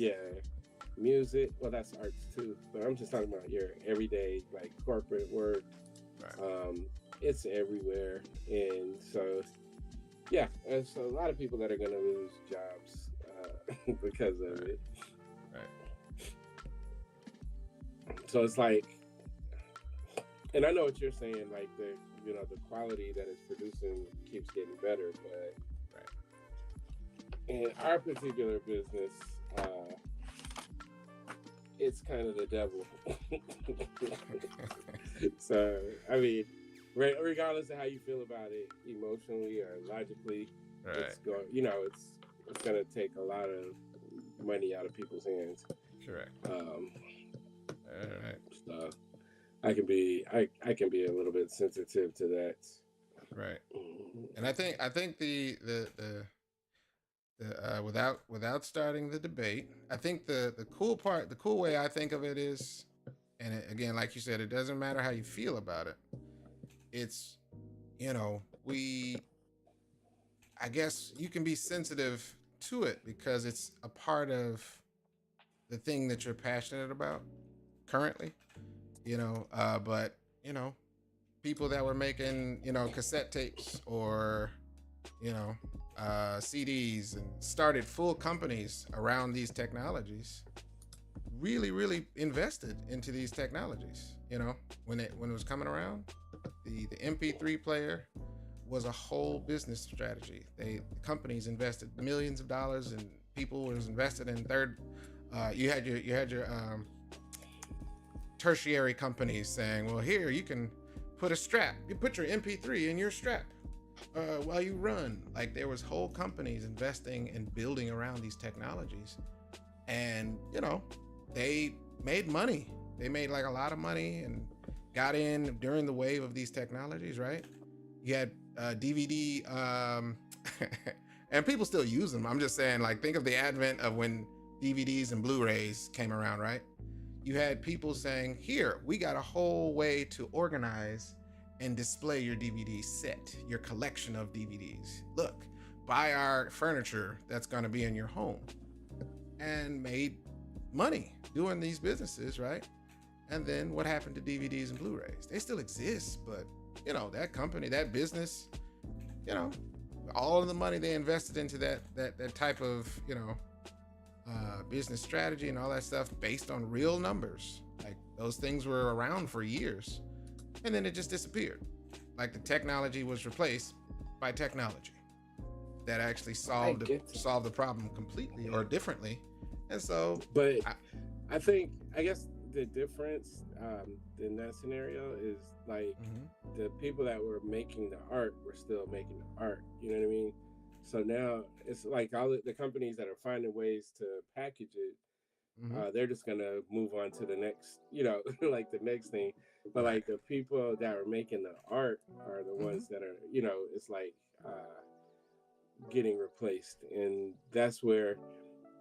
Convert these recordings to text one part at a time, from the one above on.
yeah, music. Well, that's arts too. But I'm just talking about your everyday like corporate work. Right. It's everywhere, and so yeah, there's a lot of people that are going to lose jobs because of Right. it. Right. So it's like, and I know what you're saying, like the quality that it's producing keeps getting better, but Right. in our particular business, it's kind of the devil. So I mean, regardless of how you feel about it, emotionally or logically, Right. it's going. It's going to take a lot of money out of people's hands. Correct. Um, All right. so I can be a little bit sensitive to that. Right. Mhm. And I think the without starting the debate, I think the cool way I think of it is, and again, like you said, it doesn't matter how you feel about it. It's, we, I guess you can be sensitive to it because it's a part of the thing that you're passionate about currently, but you know, people that were making, cassette tapes or, you know, CDs and started full companies around these technologies, really, really invested into these technologies. When it was coming around, the MP3 player was a whole business strategy. The companies invested millions of dollars, and people was invested in third. You had your tertiary companies saying, "Well, here you can put a strap. You put your MP3 in your strap while you run." Like there was whole companies investing and building around these technologies, and they made money. They made like a lot of money and got in during the wave of these technologies, right? You had DVD, and people still use them. I'm just saying, like, think of the advent of when DVDs and Blu-rays came around, right? You had people saying, "Here, we got a whole way to organize and display your DVD set, your collection of DVDs. Look, buy our furniture that's going to be in your home," and made money doing these businesses, right? And then what happened to DVDs and Blu-rays? They still exist, but that company, that business, you know, all of the money they invested into that type of business strategy and all that stuff based on real numbers. Like those things were around for years, and then it just disappeared. Like the technology was replaced by technology that actually solved the problem completely or differently. And so, But I guess the difference in that scenario is like the people that were making the art were still making the art. You know what I mean? So now it's like all the companies that are finding ways to package it, mhm, they're just gonna move on to the next, like the next thing. But right, like the people that are making the art are the hmm ones that are, it's like getting replaced, and that's where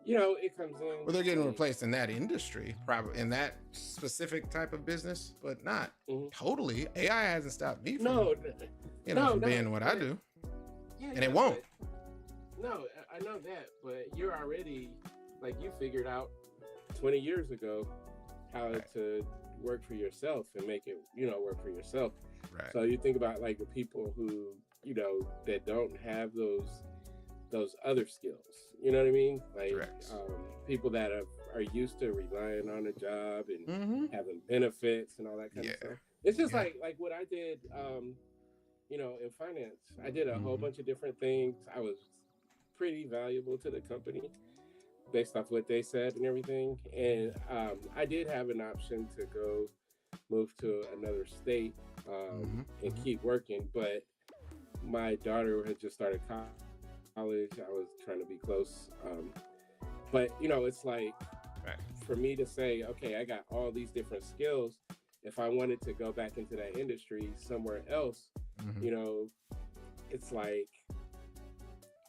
it comes in. well, they're getting Like, replaced in that industry, probably in that specific type of business, but not mhm. totally. AI hasn't stopped me from, No, no, from no, being what I but do, yeah, and it yeah, won't. but no, I know that, but you're already like you figured out 20 years ago how Right, to work for yourself and make it, work for yourself. right, So you think about like the people who, that don't have those other skills. You know what I mean? Like correct. people that are used to relying on a job and Mm-hmm. having benefits and all that kind of Yeah, stuff. It's just yeah. like what I did, in finance. I did a whole Mm-hmm. bunch of different things. I was pretty valuable to the company based off what they said and everything. And I did have an option to go move to another state Mm-hmm. and Mm-hmm. keep working, but my daughter had just started college. I was trying to be close. But, it's like Right. for me to say, okay, I got all these different skills. If I wanted to go back into that industry somewhere else, Mm-hmm. you know, it's like,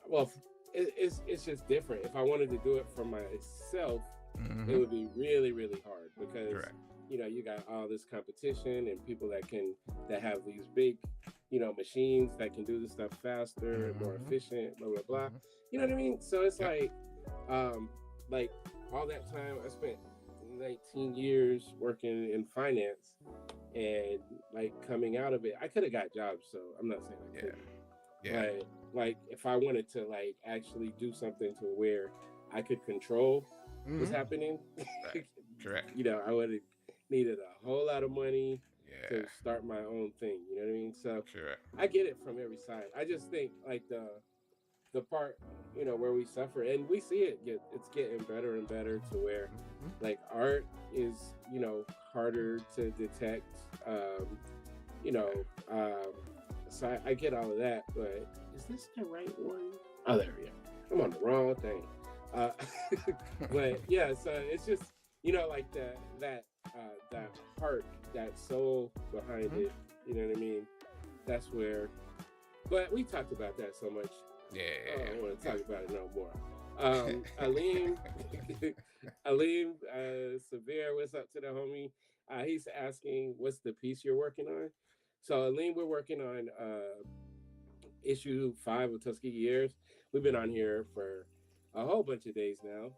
well, it's just different. If I wanted to do it for myself, it Mm-hmm. would be really, really hard because, Correct. you got all this competition and people that have these big, machines that can do the stuff faster, more Mm-hmm. efficient, blah, blah, blah. Mm-hmm. You know what I mean? So it's Yep. like, um, like all that time I spent 19 years working in finance, and like coming out of it, I could have got jobs. So I'm not saying I couldn't. Yeah. Like if I wanted to like actually do something to where I could control what's happening, Right. Correct. you know, I would have needed a whole lot of money to start my own thing. You know what I mean? So I get it from every side. I just think like the part, you know, where we suffer, and we see it's getting better and better to where like art is, you know, harder to detect. You know, so I get all of that, but is this the right one? Oh, there we go. I'm on the wrong thing. But yeah, so it's just, you know, like that heart, that soul behind it. You know what I mean? That's where. But we talked about that so much. Yeah. I don't want to talk about it no more. Aleem Severe, what's up to the homie? He's asking, what's the piece you're working on? So Aleem, we're working on issue 5 of Tuskegee Heirs. We've been on here for a whole bunch of days now.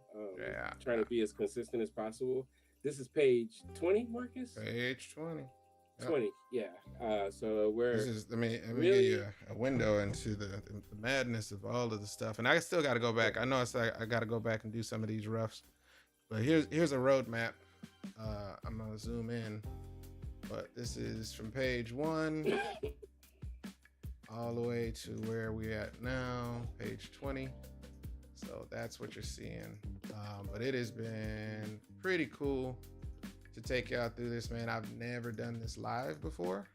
Trying to be as consistent as possible. This is page 20, Marcus? Page 20. 20, yeah. So we're this is, let me give you a window into the madness of all of the stuff, and I still got to go back. I know it's like I got to go back and do some of these roughs, but here's a roadmap. I'm gonna zoom in, but this is from page 1 all the way to where we're at now, page 20. So that's what you're seeing. But it has been pretty cool to take y'all through this, man. I've never done this live before.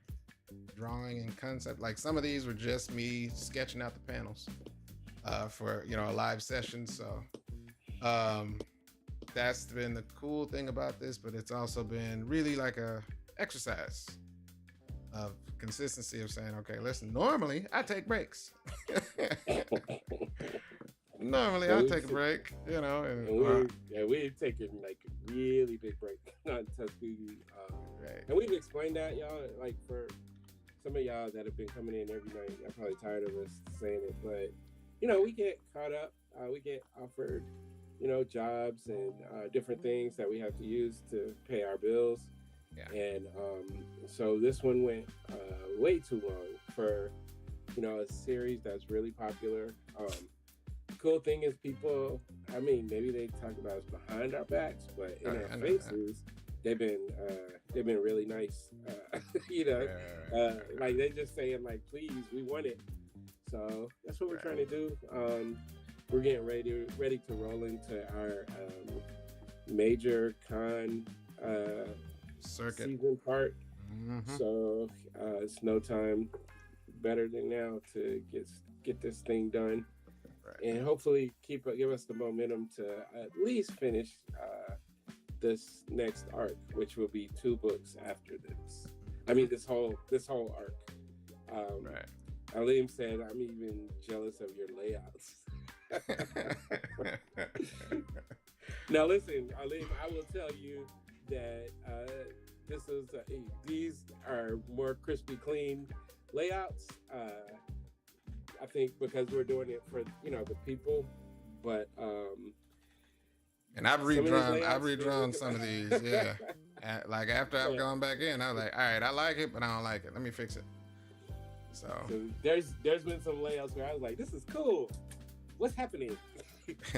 Drawing and concept. Like some of these were just me sketching out the panels for, you know, a live session. So that's been the cool thing about this, but it's also been really like a exercise of consistency of saying, okay, listen, normally I take breaks. Normally I'll take a break, you know. And we've taken like a really big break on Tuskegee. Right. And we've explained that, y'all, like for some of y'all that have been coming in every night. I'm probably tired of us saying it, but you know, we get caught up. We get offered, you know, jobs and different things that we have to use to pay our bills. Yeah. And so this one went way too long for, you know, a series that's really popular. Cool thing is people, I mean, maybe they talk about us behind our backs, but in our faces, they've been really nice. You know, like they just saying like, please, we want it. So that's what we're trying to do. We're getting ready to roll into our major con circuit season part. So it's no time better than now to get this thing done. And hopefully give us the momentum to at least finish this next arc, which will be 2 books after this. I mean, this whole arc. Aleem said, "I'm even jealous of your layouts." Now, listen, Aleem, I will tell you that these are more crispy, clean layouts. I think because we're doing it for, you know, the people, but and I've redrawn some of these, yeah. Like after I've gone back in, I was like, all right, I like it, but I don't like it. Let me fix it. So there's been some layouts where I was like, this is cool. What's happening?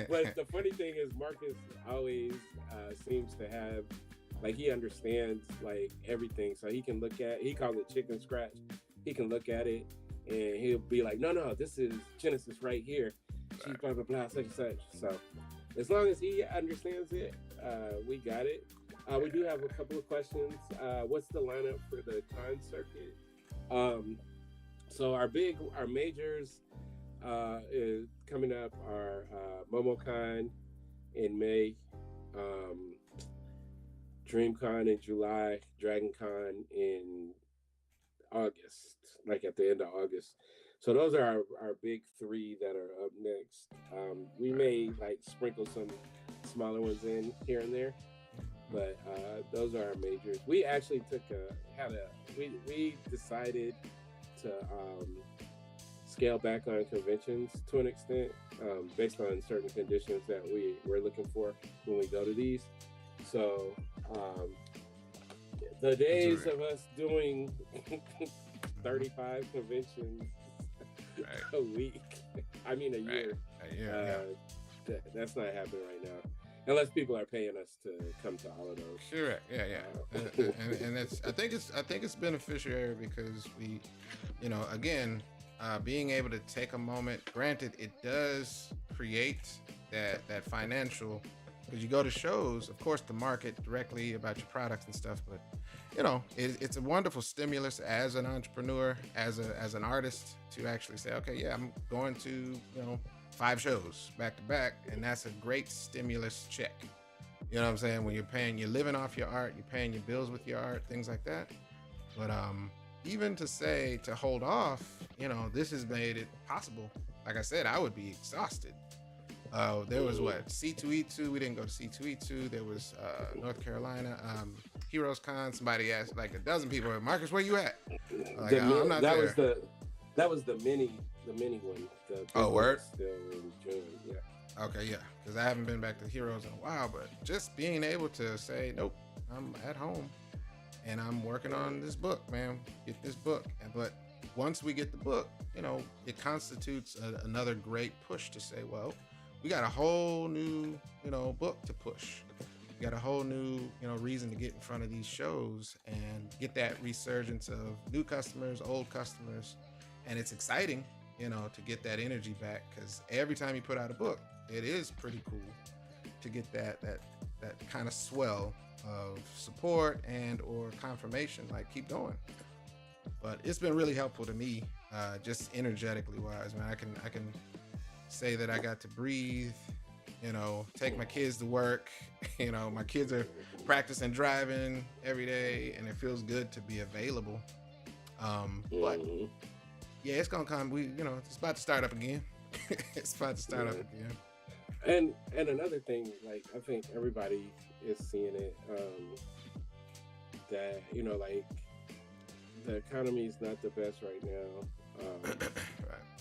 But the funny thing is, Marcus always seems to have, like, he understands like everything, so he can look at. He calls it chicken scratch. He can look at it. And he'll be like, no, this is Genesis right here. She's blah, blah, blah, such and such. So as long as he understands it, we got it. We do have a couple of questions. What's the lineup for the con circuit? So our majors is coming up are MomoCon in May, DreamCon in July, DragonCon in August, like at the end of August. So those are our big 3 that are up next. We may like sprinkle some smaller ones in here and there, but those are our majors. We actually we decided to scale back on conventions to an extent. based on certain conditions that we're looking for when we go to these. So the days of us doing 35 conventions a week, I mean a year, that's not happening right now. Unless people are paying us to come to all of those. Sure, and it's I think it's beneficiary because we, again, being able to take a moment. Granted, it does create that financial, because you go to shows, of course, to market directly about your products and stuff, but it's a wonderful stimulus as an entrepreneur, as an artist, to actually say, okay, yeah, I'm going to 5 shows back to back, and that's a great stimulus check. You know what I'm saying? When you're living off your art, you're paying your bills with your art, things like that. But even to hold off, this has made it possible. Like I said, I would be exhausted. There was C2E2. We didn't go to C2E2. There was North Carolina Heroes Con. Somebody asked, like a dozen people, Marcus, where you at? Like, I'm not there. That was the mini one. Word? Still in June, yeah. Okay, yeah, because I haven't been back to Heroes in a while, but just being able to say, nope, I'm at home and I'm working on this book, man. Get this book. But once we get the book, it constitutes another great push to say, well, we got a whole new, book to push. We got a whole new, reason to get in front of these shows and get that resurgence of new customers, old customers. And it's exciting, to get that energy back, because every time you put out a book, it is pretty cool to get that kind of swell of support and or confirmation, like keep going. But it's been really helpful to me, just energetically wise, man. I can say that I got to breathe, take my kids to work. My kids are practicing driving every day, and it feels good to be available. But yeah, it's gonna come. It's about to start up again. It's about to start up again. And another thing, like, I think everybody is seeing it, that like the economy is not the best right now.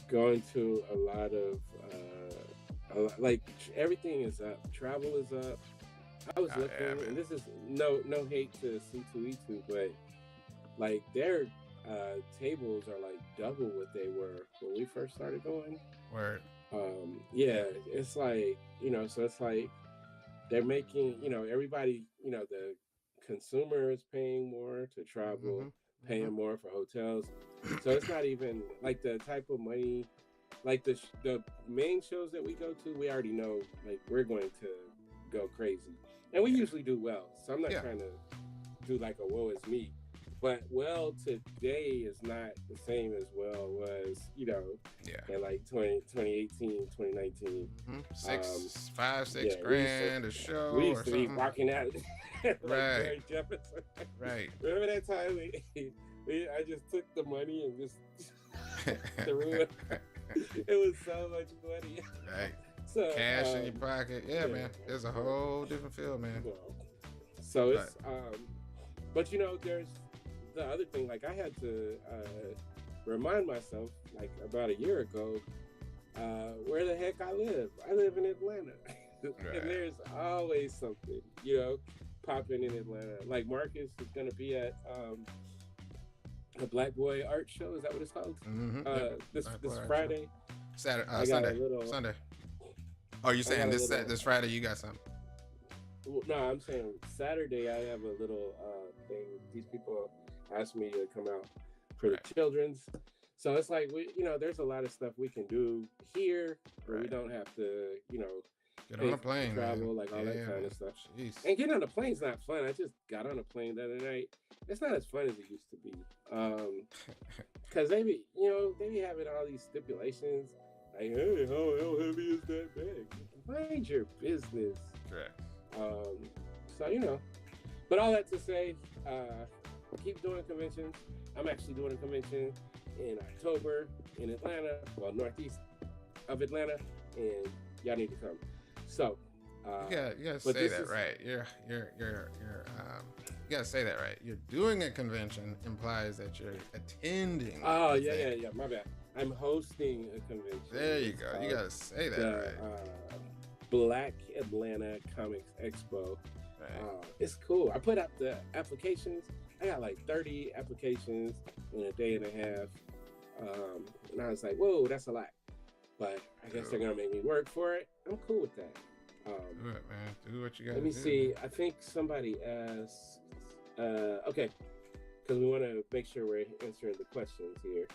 Going to a lot of like everything is up. Travel is up. I was looking, and this is no hate to C2E2, but like their tables are like double what they were when we first started going. Word. Yeah, it's like, so it's like they're making, everybody, the consumer is paying more to travel, paying more for hotels. So it's not even like the type of money, like the main shows that we go to, we already know, like, we're going to go crazy. And we usually do well. So I'm not trying to do like a woe is me. But well today is not the same as well was, in like 2018, 2019. 6 grand a show. We used to be walking out like right. Jefferson. Right. Remember that time I just took the money and just threw it. It was so much money. Right. So, cash in your pocket. Yeah, man. There's a whole different feel, man. So it's but there's the other thing, like I had to remind myself, like about a year ago, where the heck I live. I live in Atlanta. And there's always something, popping in Atlanta. Like Marcus is going to be at a Black Boy art show. Is that what it's called? This Friday. Sunday. Oh, you're saying this Friday you got something? Well, no, I'm saying Saturday I have a little thing. These people asked me to come out for the children's. So it's like, there's a lot of stuff we can do here where we don't have to, get on a plane, travel, like all that kind of stuff. Jeez. And getting on a plane's not fun. I just got on a plane the other night. It's not as fun as it used to be. Because they be having all these stipulations. Like, hey, how heavy is that bag? Mind your business. Correct. So, but all that to say, keep doing conventions. I'm actually doing a convention in October in Atlanta, well, northeast of Atlanta, and y'all need to come. So, you gotta say that right. You gotta say that right. You're doing a convention implies that you're attending. Oh yeah. My bad. I'm hosting a convention. There you go. You gotta say that the, right. Black Atlanta Comics Expo. Right. It's cool. I put out the applications. I got like 30 applications in a day and a half. And I was like, whoa, that's a lot. But I guess they're gonna make me work for it. I'm cool with that. Do it, man. Do what you got. Let me see. I think somebody asked. Okay, because we want to make sure we're answering the questions here.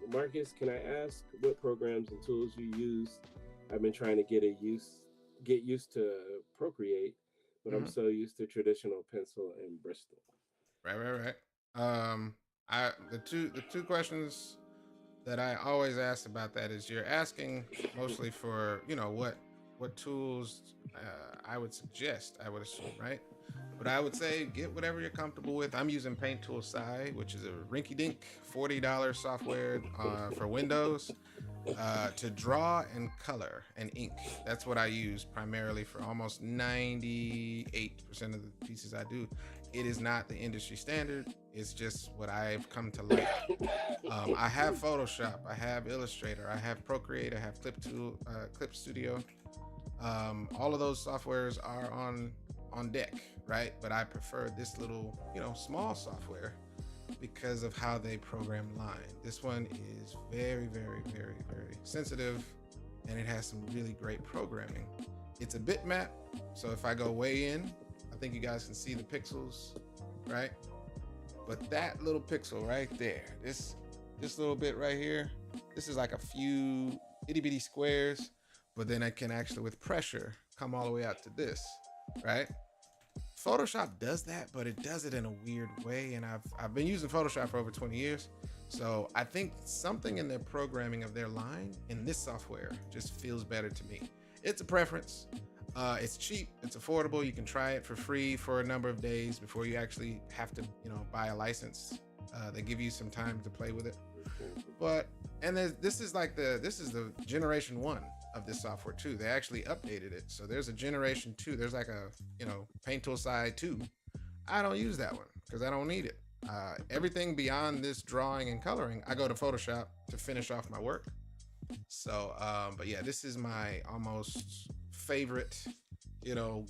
Marcus, can I ask what programs and tools you use? I've been trying to get used to Procreate, but I'm so used to traditional pencil and Bristol. Right. The two questions that I always ask about that is you're asking mostly for, what tools I would suggest, I would assume, right? But I would say get whatever you're comfortable with. I'm using Paint Tool Sci, which is a rinky-dink $40 software for Windows to draw and color and ink. That's what I use primarily for almost 98% of the pieces I do. It is not the industry standard. It's just what I've come to like. I have Photoshop, I have Illustrator, I have Procreate, I have Clip Studio. All of those softwares are on deck, right? But I prefer this little, small software because of how they program line. This one is very, very, very, very sensitive, and it has some really great programming. It's a bitmap, so if I go way in, I think you guys can see the pixels, right? But that little pixel right there, this little bit right here, this is like a few itty bitty squares, but then I can actually, with pressure, come all the way out to this, right? Photoshop does that, but it does it in a weird way. And I've been using Photoshop for over 20 years. So I think something in their programming of their line in this software just feels better to me. It's a preference. It's cheap, it's affordable. You can try it for free for a number of days before you actually have to, buy a license. They give you some time to play with it. This is the generation 1 of this software too. They actually updated it. So there's a generation 2. There's like a, Paint Tool Sci 2. I don't use that one because I don't need it. Everything beyond this drawing and coloring, I go to Photoshop to finish off my work. So, but yeah, this is my almost favorite,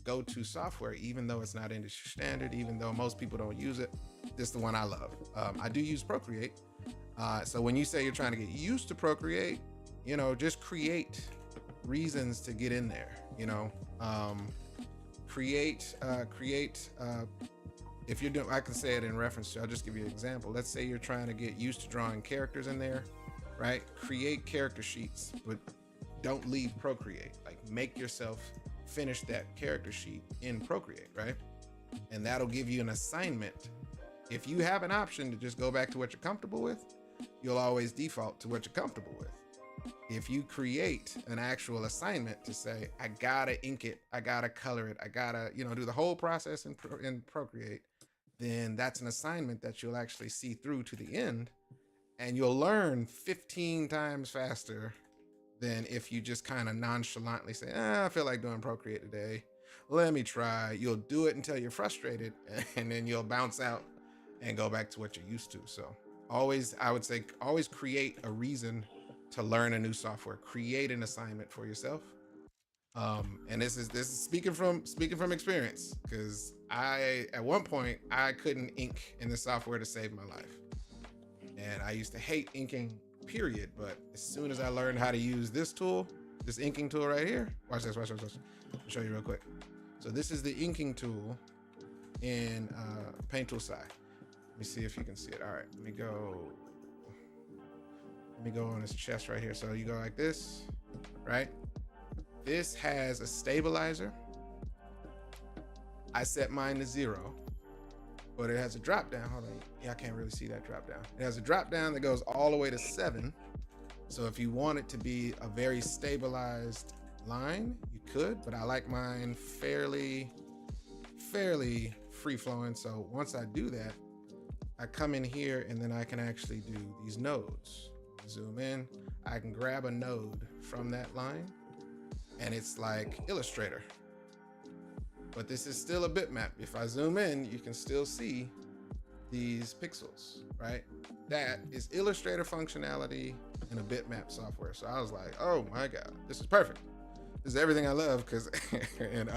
go-to software, even though it's not industry standard, even though most people don't use it. This is the one I love. I do use Procreate. So when you say you're trying to get used to Procreate, just create reasons to get in there. If you're doing, I can say it in reference to, I'll just give you an example. Let's say you're trying to get used to drawing characters in there, right? Create character sheets, but don't leave Procreate. Like, make yourself finish that character sheet in Procreate, right? And that'll give you an assignment. If you have an option to just go back to what you're comfortable with, you'll always default to what you're comfortable with. If you create an actual assignment to say, I gotta ink it, I gotta color it, I gotta, do the whole process in Procreate, then that's an assignment that you'll actually see through to the end, and you'll learn 15 times faster than if you just kind of nonchalantly say, I feel like doing Procreate today. Let me try. You'll do it until you're frustrated, and then you'll bounce out and go back to what you're used to. So I would say always create a reason to learn a new software. Create an assignment for yourself. And this is speaking from experience, because at one point I couldn't ink in the software to save my life, and I used to hate inking, period. But as soon as I learned how to use this tool, this inking tool right here, watch this. I'll show you real quick. So this is the inking tool in Paint Tool Sci. Let me see if you can see it. All right, let me go on his chest right here. So you go like this, right? This has a stabilizer. I set mine to 0, but it has a drop down. Hold on. Yeah, I can't really see that drop down. It has a drop down that goes all the way to 7. So if you want it to be a very stabilized line, you could, but I like mine fairly free flowing. So once I do that, I come in here and then I can actually do these nodes. Zoom in, I can grab a node from that line, and it's like Illustrator. But this is still a bitmap. If I zoom in, you can still see these pixels, right? that is Illustrator functionality and a bitmap software. So I was like, oh my God, this is perfect. This is everything I love, because and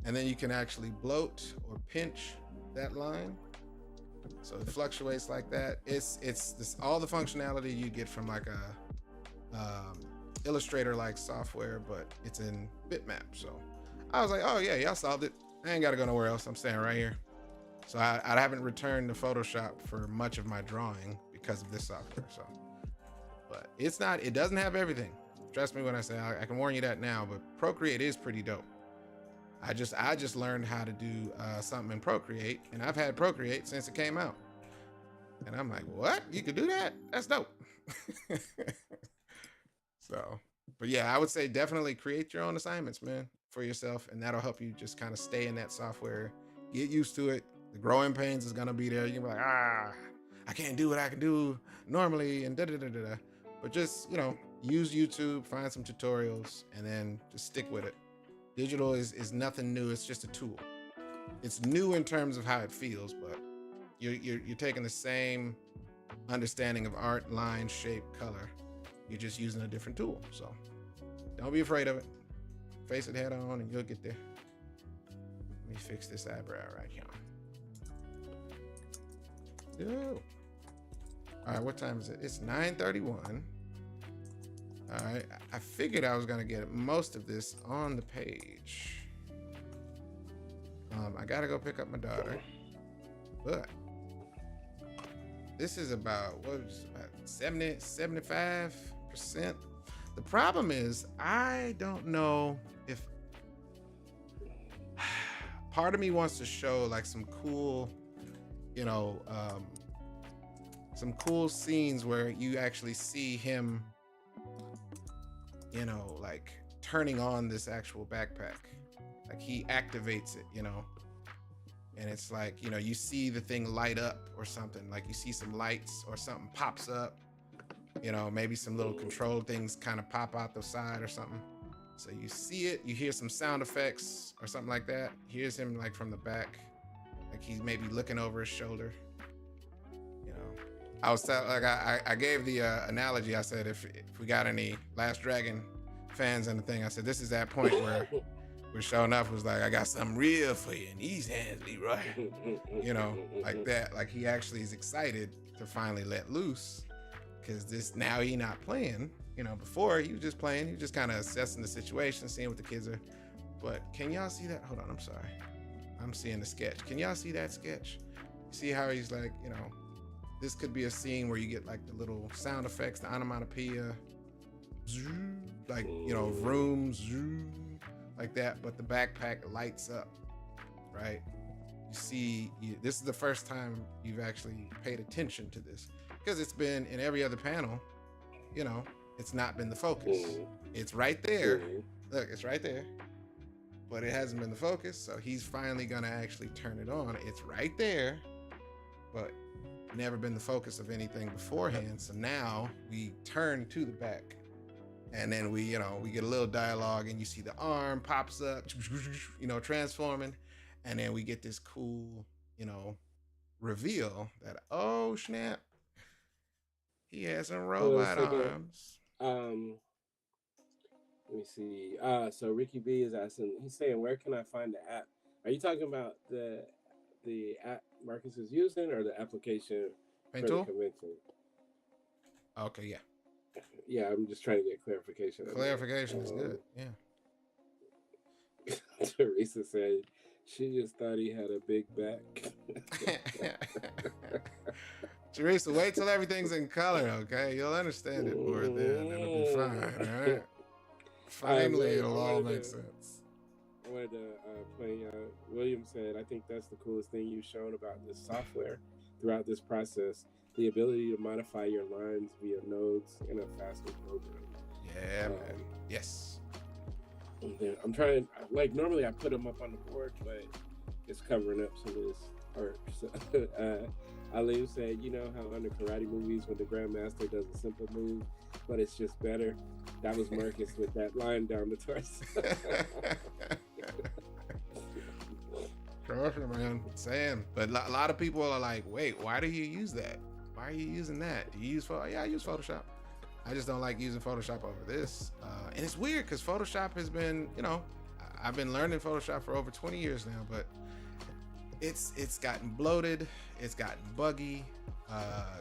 then you can actually bloat or pinch that line. So it fluctuates like that. It's this all the functionality you get from like a Illustrator like software, but it's in bitmap. So I was like, oh yeah, y'all solved it. I ain't gotta go nowhere else. I'm staying right here. So I haven't returned to Photoshop for much of my drawing because of this software. So, but it doesn't have everything. Trust me when I say, I can warn you that now, but Procreate is pretty dope. I just learned how to do something in Procreate, and I've had Procreate since it came out. And I'm like, what? You could do that? That's dope. So, but yeah, I would say definitely create your own assignments, man, for yourself, and that'll help you just kind of stay in that software, get used to it. The growing pains is gonna be there. You're gonna be like, I can't do what I can do normally, and da-da-da-da-da. But just, use YouTube, find some tutorials, and then just stick with it. Digital is nothing new. It's just a tool. It's new in terms of how it feels, but you're taking the same understanding of art, line, shape, color. You're just using a different tool. So don't be afraid of it. Face it head on, and you'll get there. Let me fix this eyebrow right here. Yo. All right, what time is it? It's 9:31. All right, I figured I was gonna get most of this on the page. I gotta go pick up my daughter, but this is about 75%. The problem is I don't know if part of me wants to show like some cool, some cool scenes where you actually see him, like turning on this actual backpack. Like he activates it, and it's like, you see the thing light up or something, like you see some lights or something pops up, maybe some little control things kind of pop out the side or something. So you see it, you hear some sound effects or something like that. Here's him like from the back, like he's maybe looking over his shoulder. I was like, I gave the analogy. I said, if we got any Last Dragon fans in the thing, I said, this is that point where showing up was like, I got something real for you in these hands, Leroy. Like that. Like he actually is excited to finally let loose, because now he not playing. Before he was just playing. He was just kind of assessing the situation, seeing what the kids are. But can y'all see that? Hold on, I'm sorry. I'm seeing the sketch. Can y'all see that sketch? See how he's like, this could be a scene where you get like the little sound effects, the onomatopoeia, like, vroom, zoom, like that. But the backpack lights up, right? This is the first time you've actually paid attention to this, because it's been in every other panel, it's not been the focus. It's right there. Look, it's right there, but it hasn't been the focus. So he's finally gonna actually turn it on. It's right there, but never been the focus of anything beforehand. So now we turn to the back, and then we get a little dialogue, and you see the arm pops up, transforming, and then we get this cool, reveal that, oh snap, he has some robot arms. Let me see. So Ricky B is asking, he's saying, where can I find the app? Are you talking about the app Marcus is using, or the application for the convention? Okay, yeah. Yeah, I'm just trying to get clarification. Clarification is good, yeah. Teresa said she just thought he had a big back. Teresa, wait till everything's in color, okay? You'll understand it more then. It'll be fine, all right? Finally, it'll all make sense. I wanted to point out, William said, I think that's the coolest thing you've shown about this software throughout this process, the ability to modify your lines via nodes in a faster program. Yeah, man. Yes. I'm trying, like, normally I put them up on the board, but it's covering up some of this art. So, Alim said, how under karate movies, when the grandmaster does a simple move, but it's just better. That was Marcus with that line down the torso. Sure, man. Sam. But a lot of people are like, wait, why do you use that? Why why are you using that? Do you use Photoshop? Yeah, I use Photoshop. I just don't like using Photoshop over this. And it's weird because Photoshop has been, I've been learning Photoshop for over 20 years now, but it's gotten bloated, it's gotten buggy.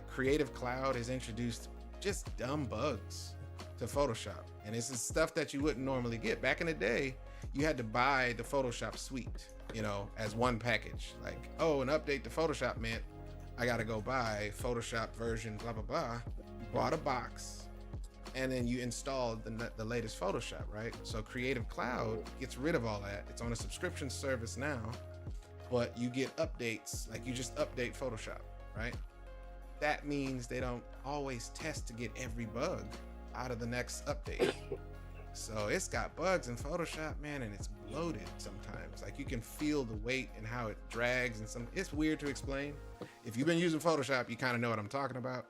Creative Cloud has introduced just dumb bugs to Photoshop, and this is stuff that you wouldn't normally get. Back in the day, you had to buy the Photoshop suite, as one package. Like, oh, an update to Photoshop meant I gotta go buy Photoshop version blah blah blah. You bought a box, and then you installed the latest Photoshop, right? So Creative Cloud gets rid of all that. It's on a subscription service now, but you get updates, like you just update Photoshop, right? That means they don't always test to get every bug out of the next update. So it's got bugs in Photoshop, man, and it's bloated sometimes. Like you can feel the weight and how it drags, and it's weird to explain. If you've been using Photoshop, you kind of know what I'm talking about.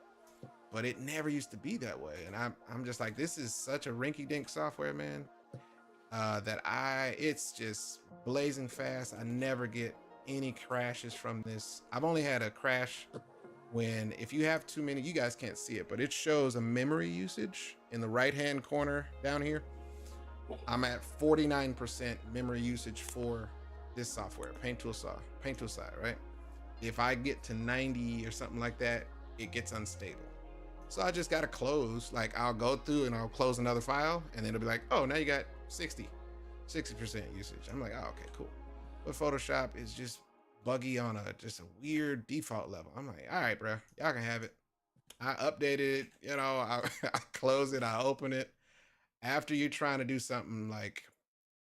But it never used to be that way, and I'm just like, this is such a rinky-dink software, man. It's just blazing fast. I never get any crashes from this. I've only had a crash if you have too many, you guys can't see it, but it shows a memory usage in the right hand corner down here. I'm at 49% memory usage for this software, Paint Tool Side, right? If I get to 90 or something like that, it gets unstable. So I just gotta close, like I'll go through and I'll close another file, and then it'll be like, oh, now you got 60% usage. I'm like, oh, okay, cool. But Photoshop is just buggy on just a weird default level. I'm like, all right, bro, y'all can have it. I updated it, I close it, I open it. After you're trying to do something like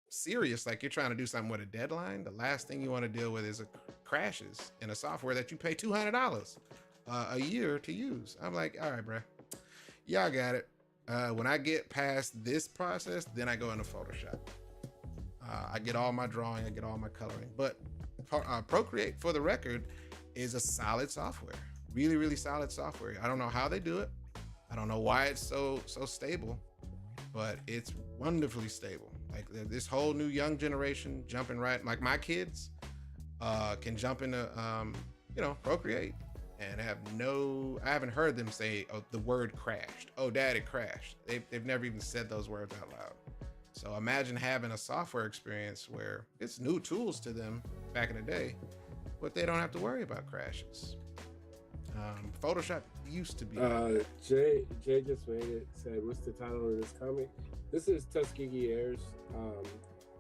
serious, like you're trying to do something with a deadline, the last thing you want to deal with is crashes in a software that you pay $200 a year to use. I'm like, all right, bro, y'all got it. When I get past this process, then I go into Photoshop. I get all my drawing, I get all my coloring, but Procreate, for the record, is a solid software. Really, really solid software. I don't know how they do it. I don't know why it's so stable, but it's wonderfully stable. Like this whole new young generation jumping right, like my kids can jump into Procreate and I haven't heard them say the word crashed. Oh, dad, it crashed. They've never even said those words out loud. So imagine having a software experience where it's new tools to them back in the day, but they don't have to worry about crashes. Photoshop used to be. Jay just made it. Said, "What's the title of this comic?" This is Tuskegee Heirs,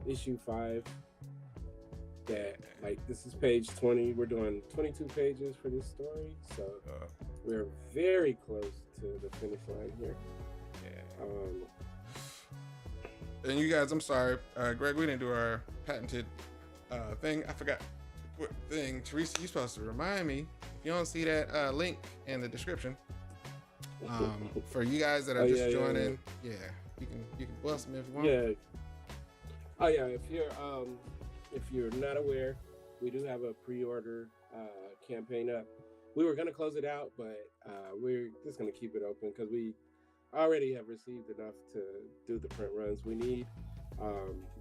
issue 5. This is page 20. We're doing 22 pages for this story, so we're very close to the finish line here. Yeah. And you guys, I'm sorry, Greg, we didn't do our patented thing. I forgot what thing. Teresa, you're supposed to remind me. If you don't see that link in the description, for you guys that are just joining, you can bust me if you want. Yeah. Oh yeah. If you're not aware, we do have a pre-order campaign up. We were gonna close it out, but we're just gonna keep it open because we already have received enough to do the print runs we need.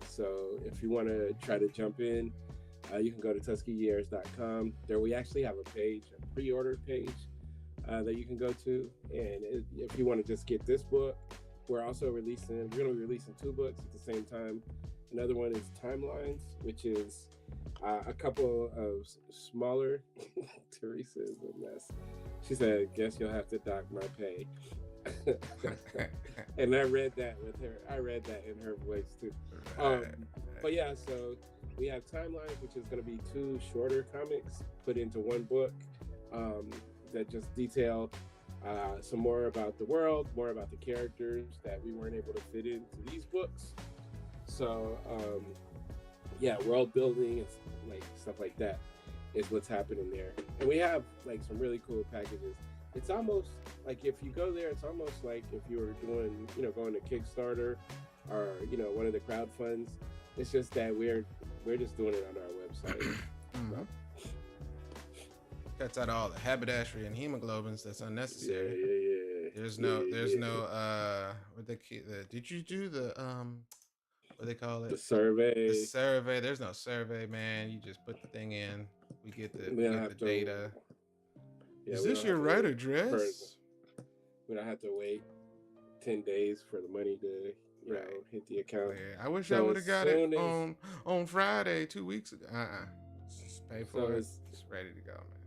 So if you want to try to jump in, you can go to TuskegeeHeirs.com. There we actually have a page, a pre-order page that you can go to. And if you want to just get this book, we're going to be releasing 2 books at the same time. Another one is Timelines, which is a couple of smaller. Teresa is a mess. She said, "Guess you'll have to dock my pay." And I read that with her. I read that in her voice too. But yeah, so we have Timelines, which is going to be 2 shorter comics put into one book that just detail some more about the world, more about the characters that we weren't able to fit into these books. So world building and stuff like that is what's happening there. And we have some really cool packages. It's almost like if you go there, it's almost like if you were doing, going to Kickstarter or, one of the crowd funds. It's just that we're just doing it on our website. Mm-hmm. Cuts out all the haberdashery and hemoglobins that's unnecessary. Yeah. There's no did you do the what they call it? The survey. The survey. There's no survey, man. You just put the thing in. We get the data. Yeah, Is we this don't have your to right wait for address? we don't have to wait 10 days for the money to Right. hit the account. Clear. I wish I So would as have got it soon as on Friday 2 weeks ago. Just pay so for it. as It's ready to go, man.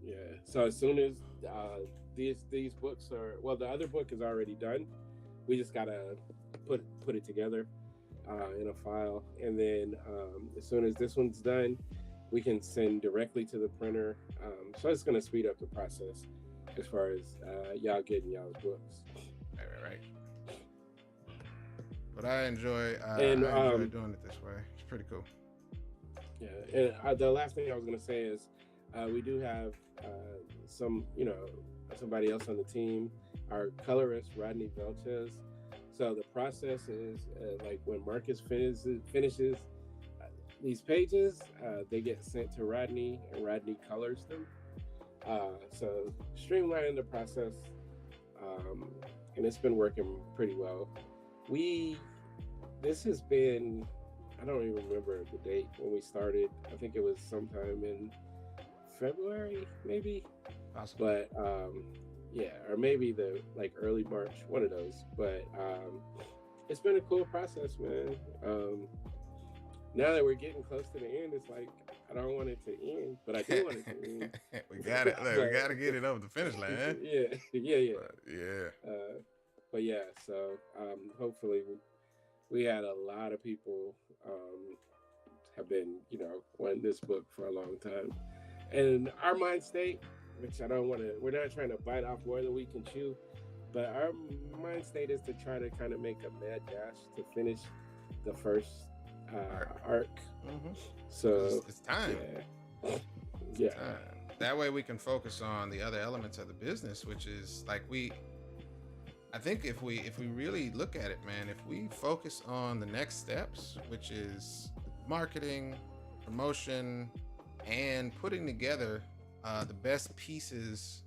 yeah, so as soon as these books are the other book is already done. We just gotta put it together in a file, and then as soon as this one's done, we can send directly to the printer. So it's gonna speed up the process as far as y'all getting y'all's books. Right. But I enjoy And doing it this way. It's pretty cool. yeah, and the last thing I was gonna say is we do have some, somebody else on the team, our colorist Rodney Veltez. So the process is like when Marcus finishes these pages, they get sent to Rodney, and Rodney colors them. So streamlining the process, and it's been working pretty well. This has been, I don't even remember the date when we started. I think it was sometime in February, maybe. Possible. But yeah, or maybe the early March, one of those. But it's been a cool process, man. Now that we're getting close to the end, it's like I don't want it to end, but I do want it to end. We got it. We got to get it over the finish line. Eh? Yeah. But yeah. So hopefully we had a lot of people have been, wanting this book for a long time, and our mind state, which I don't want to. We're not trying to bite off more than we can chew, but our mind state is to try to kind of make a mad dash to finish the first arc. Mm-hmm. So it's time. Yeah. Time. That way we can focus on the other elements of the business, which is like I think if we really look at it, man, if we focus on the next steps, which is marketing, promotion, and putting together the best pieces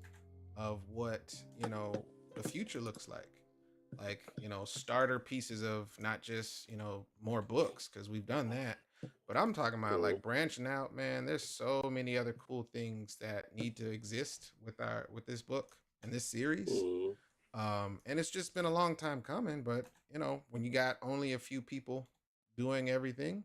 of what the future looks like starter pieces of not just more books, because we've done that, but I'm talking about like branching out, man. There's so many other cool things that need to exist with this book and this series. And it's just been a long time coming, but when you got only a few people doing everything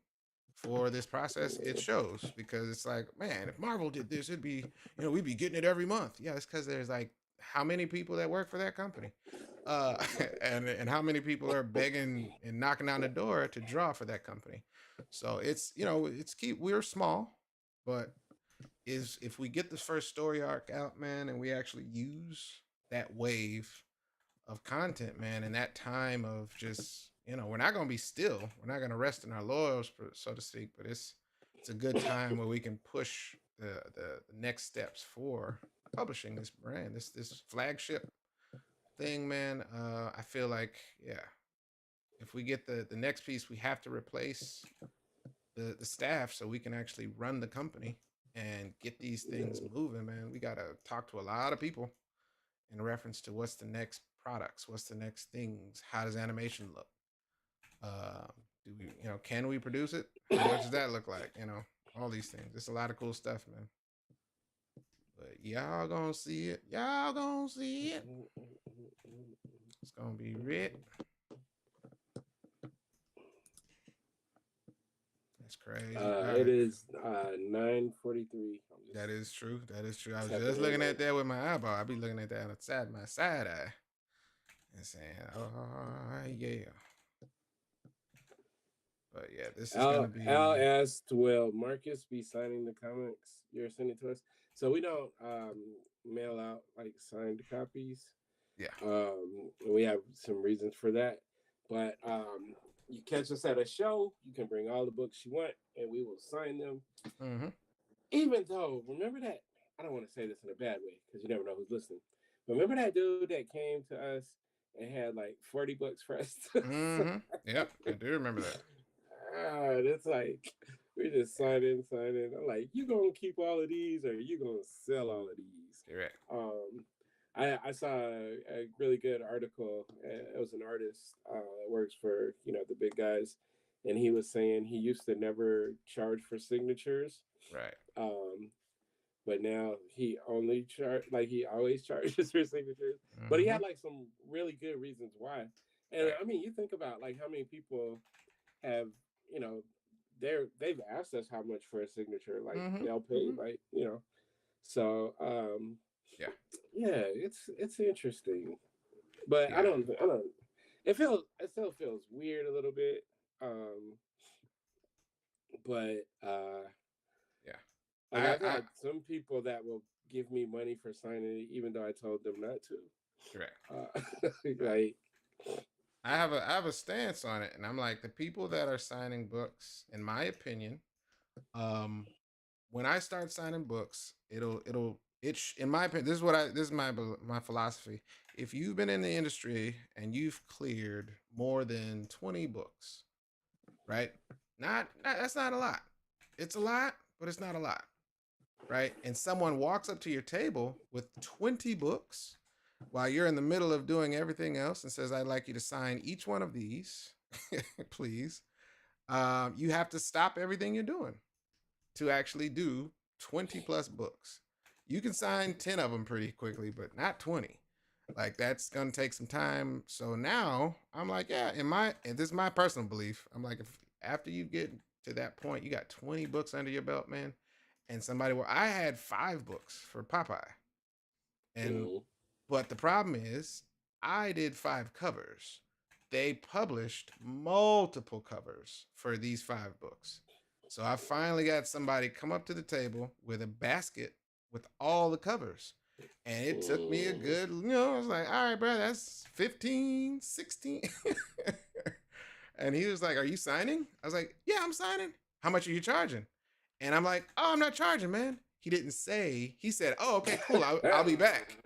for this process, it shows, because it's like, man, if Marvel did this, it'd be, we'd be getting it every month. Yeah, it's because there's like how many people that work for that company, and how many people are begging and knocking on the door to draw for that company. So it's we're small, but if we get this first story arc out, man, and we actually use that wave of content, man, and that time of just we're not going to be still, we're not going to rest in our laurels, so to speak, but it's a good time where we can push the next steps for publishing this brand, this flagship thing, man. I feel like, yeah, if we get the next piece, we have to replace the staff so we can actually run the company and get these things moving, man. We got to talk to a lot of people in reference to what's the next products, what's the next things, how does animation look, do we can we produce it, how much does that look like, all these things. It's a lot of cool stuff, man. But y'all gonna see it. It's gonna be red. That's crazy. It is 9:43. That is true. I was just looking at that with my eyeball. I be looking at that on my side eye and saying, oh, yeah. But yeah, this is going to be... Al asked, will Marcus be signing the comics you're sending to us? So we don't mail out signed copies. Yeah. We have some reasons for that. But you catch us at a show, you can bring all the books you want, and we will sign them. Mm-hmm. Even though, remember that, I don't want to say this in a bad way, because you never know who's listening. But remember that dude that came to us and had 40 books for us? Mm-hmm. Yep, I do remember that. It's like, we're just signing. I'm like, you gonna keep all of these, or you gonna sell all of these? Correct. I saw a really good article. It was an artist that works for the big guys, and he was saying he used to never charge for signatures. Right. but now he only he always charges for signatures. But he Mm-hmm. had like some really good reasons why. And Right. I mean, you think about like how many people have, you know, they've asked us how much for a signature, like Mm-hmm. they'll pay, Mm-hmm. like, you know. So Yeah. yeah, it's interesting. But Yeah. I don't it still feels weird a little bit. Um but Yeah. like I I've I had some people that will give me money for signing it even though I told them not to. correct. Right. Like I have a stance on it, and I'm like the people that are signing books, in my opinion, um, when I start signing books, in my opinion, this is my philosophy. If you've been in the industry and you've cleared more than 20 books, right? That's not a lot. It's a lot, but it's not a lot, right? And someone walks up to your table with 20 books while you're in the middle of doing everything else and says, "I'd like you to sign each one of these, please." You have to stop everything you're doing to actually do 20 plus books. You can sign 10 of them pretty quickly, but not 20. Like that's gonna take some time. So now I'm like, yeah, and this is my personal belief. I'm like, if after you get to that point, you got 20 books under your belt, man, and I had 5 books for Popeye, and mm, but the problem is I did 5 covers. They published multiple covers for these 5 books. So I finally got somebody come up to the table with a basket with all the covers. And it took me a mm, good, I was like, all right, bro, that's 15, 16. And he was like, are you signing? I was like, yeah, I'm signing. How much are you charging? And I'm like, oh, I'm not charging, man. He didn't say, he said, oh, okay, cool. I'll be back.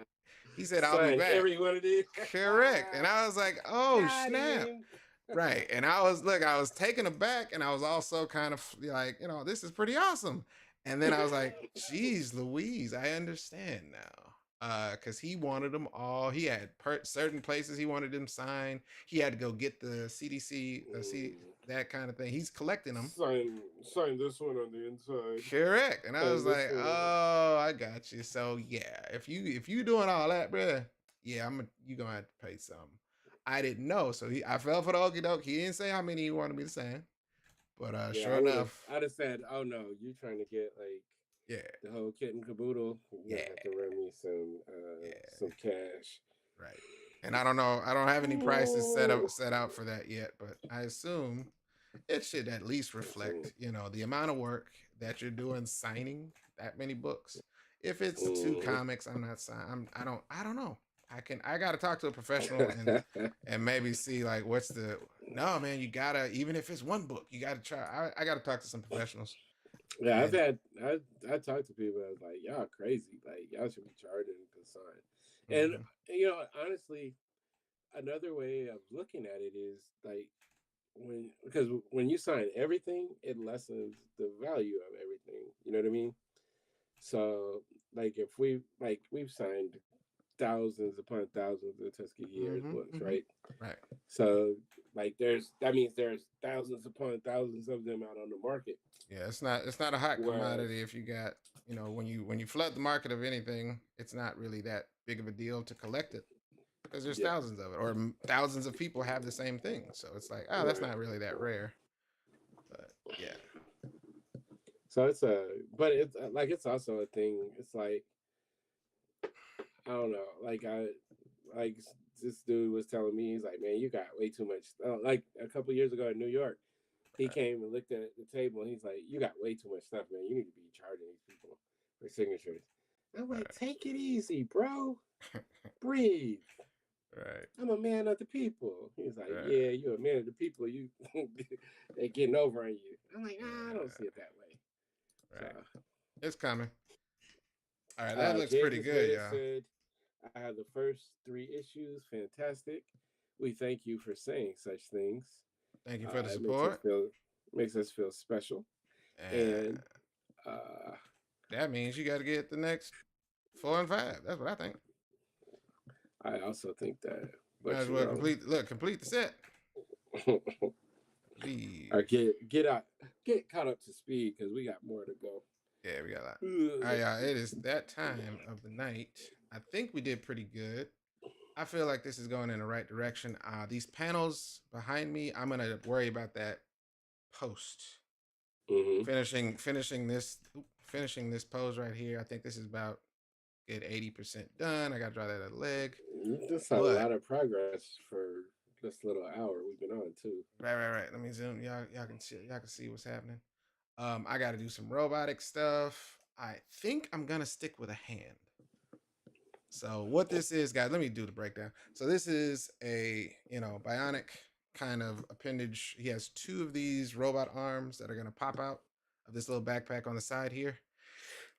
He said, I'll be sign back. every one of these. Correct. And I was like, oh, Got snap. him. Right. And I was taken aback and I was also kind of like, this is pretty awesome. And then I was like, geez, Louise, I understand now. Because he wanted them all. He had certain places he wanted them signed. He had to go get the CDC, that kind of thing. He's collecting them. Sign this one on the inside. Correct. And I was Sign this like, one. oh, I got you. So yeah, if you doing all that, bruh, yeah, you gonna have to pay some. I didn't know, so I fell for the okie doke. He didn't say how many he wanted me to sign, but Yeah, sure enough, I'd have said, oh no, you trying to get like yeah, the whole kit and caboodle. You're yeah, gonna have to run me yeah, some cash. right. And I don't know, I don't have any prices set out for that yet, but I assume it should at least reflect, the amount of work that you're doing signing that many books. If it's 2 comics, I'm not signing. I don't know. I gotta talk to a professional and maybe see like what's the no man. You gotta, even if it's 1 book, you gotta try. I gotta talk to some professionals. Yeah, And I talked to people that was like, y'all crazy, like y'all should be charging to sign. And mm-hmm, honestly, another way of looking at it is like because when you sign everything, it lessens the value of everything. You know what I mean? So like if we've signed thousands upon thousands of Tuskegee Heirs mm-hmm, books, mm-hmm. right? Right. So like that means there's thousands upon thousands of them out on the market. Yeah, it's not a hot Whereas commodity if you got, when you flood the market of anything, it's not really that big of a deal to collect it because there's yeah, thousands of it or thousands of people have the same thing. So it's like, oh, that's right. not really that rare. But yeah. So but it's like it's also a thing. It's like I don't know. Like this dude was telling me, he's like, man, you got way too much. Like a couple years ago in New York, he Right. came and looked at the table and he's like, you got way too much stuff, man. You need to be charging these people for signatures. I'm like, Right. take it easy, bro. Breathe. Right. I'm a man of the people. He's like, Right. yeah, you're a man of the people. You they're getting over on you. I'm like, nah, I don't see it that way. Right. So It's coming. All right, that looks pretty James good, Smith y'all. said, I have the first 3 issues. Fantastic. We thank you for saying such things. Thank you for the It support. makes us feel special. And And uh, that means you got to get the next 4 and 5. That's what I think. I also think that. Might But as well complete the set. or Please. get caught up to speed because we got more to go. Yeah, we got a lot. All right, y'all. It is that time of the night. I think we did pretty good. I feel like this is going in the right direction. These panels behind me, I'm gonna worry about that post. Mm-hmm. Finishing this pose right here. I think this is about get 80% done. I gotta draw that a leg. That's a But lot of progress for this little hour we've been on too. right. Let me zoom. Y'all can see what's happening. I gotta do some robotic stuff. I think I'm gonna stick with a hand. So what this is, guys, let me do the breakdown. So this is a, bionic kind of appendage. He has two of these robot arms that are going to pop out of this little backpack on the side here.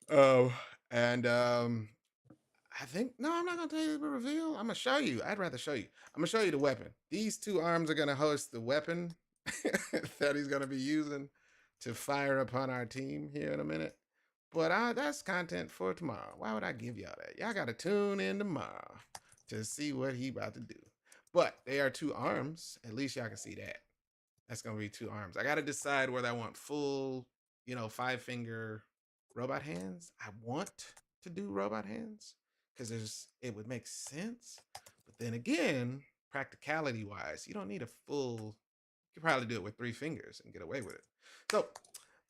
And I think, no, I'm not going to tell you the reveal. I'm going to show you. I'd rather show you. I'm going to show you the weapon. These two arms are going to host the weapon that he's going to be using to fire upon our team here in a minute. But that's content for tomorrow. Why would I give y'all that? Y'all got to tune in tomorrow to see what he about to do. But they are two arms. At least y'all can see that. That's going to be two arms. I got to decide whether I want full, 5-finger robot hands. I want to do robot hands because it would make sense. But then again, practicality wise, you don't need a full. You could probably do it with 3 fingers and get away with it. So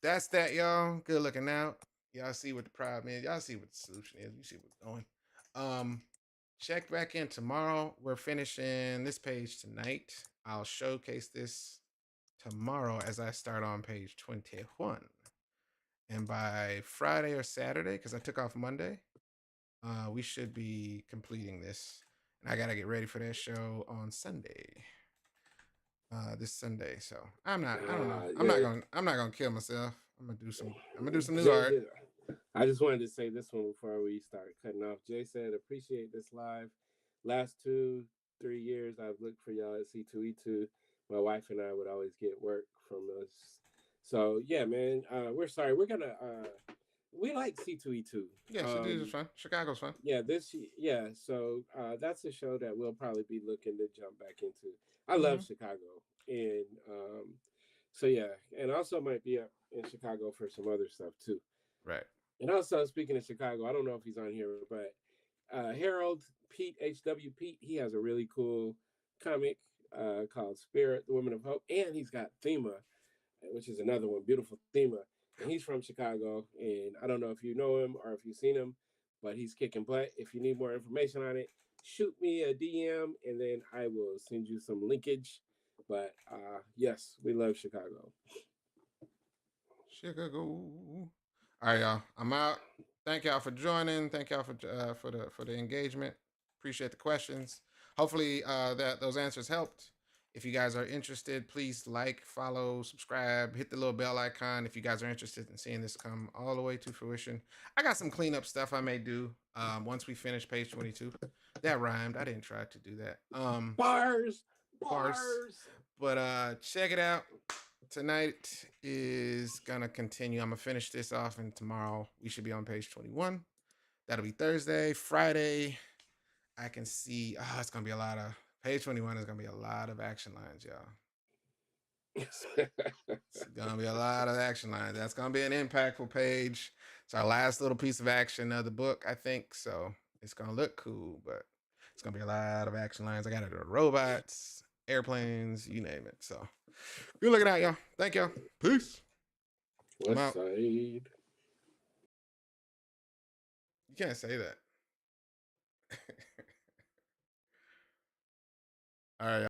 that's that, y'all. Good looking out. Y'all see what the problem is. Y'all see what the solution is. You see what's going. Check back in tomorrow. We're finishing this page tonight. I'll showcase this tomorrow as I start on page 21. And by Friday or Saturday, because I took off Monday, we should be completing this. And I gotta get ready for that show on Sunday. This Sunday. So I don't know. I'm not gonna kill myself. I'm gonna do some new art. I just wanted to say this one before we start cutting off. Jay said, appreciate this live. Last 2-3 years, I've looked for y'all at C2E2. My wife and I would always get work from us. So yeah, man, we're sorry. We're gonna we like C2E2. Yeah, C2E2 is fun. Chicago's fun. Yeah, so that's a show that we'll probably be looking to jump back into. I love Chicago, and so yeah, and also might be up in Chicago for some other stuff too. Right. And also, speaking of Chicago, I don't know if he's on here, but Harold Pete HW Pete, he has a really cool comic called Spirit, the Woman of Hope, and he's got Thema, which is another one, beautiful Thema. And he's from Chicago, and I don't know if you know him or if you've seen him, but he's kicking butt. If you need more information on it, shoot me a DM, and then I will send you some linkage. But yes, we love Chicago. Chicago. All right, y'all. I'm out. Thank y'all for joining. Thank y'all for the engagement. Appreciate the questions. Hopefully, that those answers helped. If you guys are interested, please like, follow, subscribe, hit the little bell icon if you guys are interested in seeing this come all the way to fruition. I got some cleanup stuff I may do once we finish page 22. That rhymed. I didn't try to do that. Bars. But check it out. Tonight is gonna continue. I'm gonna finish this off, and tomorrow we should be on page 21. That'll be Thursday. Friday, I can see. Oh, it's gonna be a lot of page 21. Is gonna be a lot of action lines, y'all. It's gonna be a lot of action lines. That's gonna be an impactful page. It's our last little piece of action of the book, I think. So it's gonna look cool, but it's gonna be a lot of action lines. I gotta do robots, airplanes, you name it. So. Good looking out, y'all. Thank y'all. Peace. West Side. You can't say that. All right.